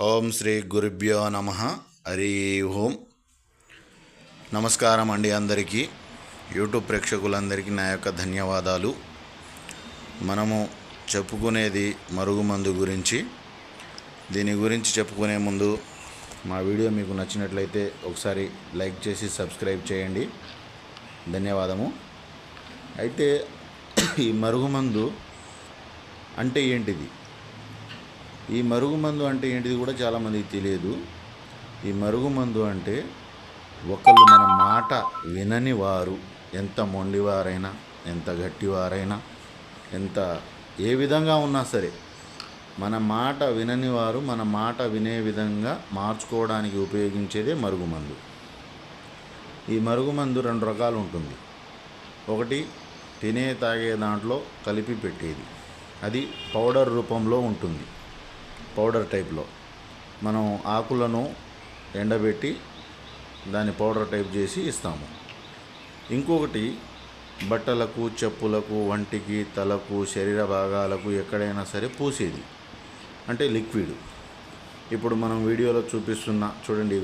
ఓం శ్రీ గురుభ్యో నమ. హరి ఓం. నమస్కారం అండి అందరికీ, యూట్యూబ్ ప్రేక్షకులందరికీ నా యొక్క ధన్యవాదాలు. మనము చెప్పుకునేది మరుగుమందు గురించి. దీని గురించి చెప్పుకునే ముందు మా వీడియో మీకు నచ్చినట్లయితే ఒకసారి లైక్ చేసి సబ్స్క్రైబ్ చేయండి. ధన్యవాదము. అయితే ఈ మరుగుమందు అంటే ఏంటిది, ఈ మరుగుమందు అంటే ఏంటిది కూడా చాలామందికి తెలియదు. ఈ మరుగుమందు అంటే ఒకళ్ళు మన మాట వినని వారు, ఎంత మొండివారైనా, ఎంత గట్టివారైనా, ఏ విధంగా ఉన్నా సరే, మన మాట వినని వారు మన మాట వినే విధంగా మార్చుకోవడానికి ఉపయోగించేదే మరుగుమందు. ఈ మరుగుమందు 2 రకాలు ఉంటుంది. ఒకటి తినే తాగే దాంట్లో కలిపి పెట్టేది, అది పౌడర్ రూపంలో ఉంటుంది. పౌడర్ టైప్లో మనం ఆకులను ఎండబెట్టి దాన్ని పౌడర్ టైప్ చేసి ఇస్తాము. ఇంకొకటి బట్టలకు, చెప్పులకు, వంటికి, తలకు, శరీర భాగాలకు ఎక్కడైనా సరే పూసేది, అంటే లిక్విడ్. ఇప్పుడు మనం వీడియోలో చూడండి,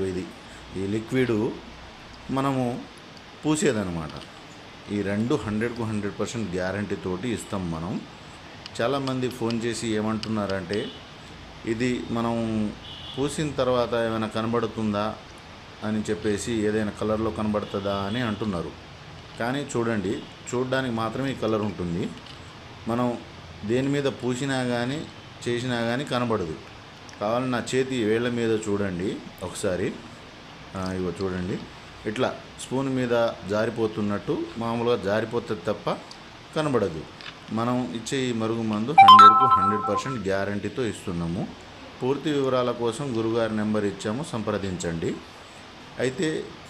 ఈ లిక్విడ్ మనము పూసేదన్నమాట. ఈ 100% గ్యారంటీ తోటి ఇస్తాం మనం. చాలామంది ఫోన్ చేసి ఏమంటున్నారంటే, ఇది మనం పూసిన తర్వాత ఏమైనా కనబడుతుందా అని చెప్పేసి, ఏదైనా కలర్లో కనబడుతుందా అని అంటున్నారు. కానీ చూడడానికి మాత్రమే ఈ కలర్ ఉంటుంది. మనం దేని మీద పూసినా కానీ చేసినా కానీ కనబడదు. కావాలని నా చేతి వేళ్ళ మీద చూడండి ఒకసారి. ఇగో చూడండి, ఇట్లా స్పూన్ మీద జారిపోతున్నట్టు మామూలుగా జారిపోతుంది తప్ప కనబడదు. మనం ఇచ్చే ఈ మరుగుమందు 100% గ్యారంటీతో ఇస్తున్నాము. పూర్తి వివరాల కోసం గురుగారి నెంబర్ ఇచ్చాము, సంప్రదించండి. అయితే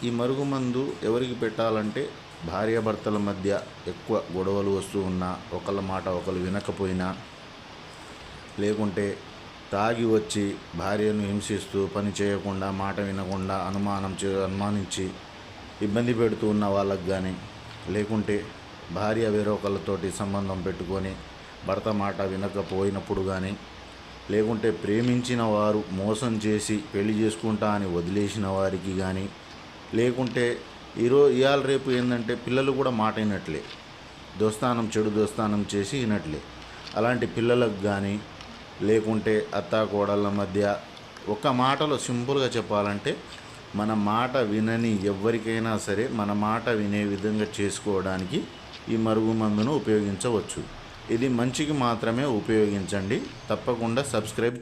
ఈ మరుగుమందు ఎవరికి పెట్టాలంటే, భార్యాభర్తల మధ్య ఎక్కువ గొడవలు వస్తూ ఉన్నా, ఒకళ్ళ మాట ఒకళ్ళు వినకపోయినా, లేకుంటే తాగి వచ్చి భార్యను హింసిస్తూ, పని చేయకుండా, మాట వినకుండా అనుమానించి ఇబ్బంది పెడుతూ ఉన్న వాళ్ళకు కానీ, లేకుంటే భార్య వేరొకళ్ళతోటి సంబంధం పెట్టుకొని భర్త మాట వినకపోయినప్పుడు కానీ, లేకుంటే ప్రేమించిన వారు మోసం చేసి పెళ్లి చేసుకుంటా అని వదిలేసిన వారికి కానీ, లేకుంటే ఇవాళ రేపు ఏంటంటే పిల్లలు కూడా మాట వినట్లే, చెడు దోస్తానం చేసి వినట్లే. అలాంటి పిల్లలకు కానీ, లేకుంటే అత్తాకోడళ్ళ మధ్య, ఒక మాటలో సింపుల్గా చెప్పాలంటే, మన మాట వినని ఎవరికైనా సరే మన మాట వినే విధంగా చేసుకోవడానికి ఈ మరుగుమందును ఉపయోగించవచ్చు. ఇది మంచికి మాత్రమే ఉపయోగించండి. తప్పకుండా సబ్స్క్రైబ్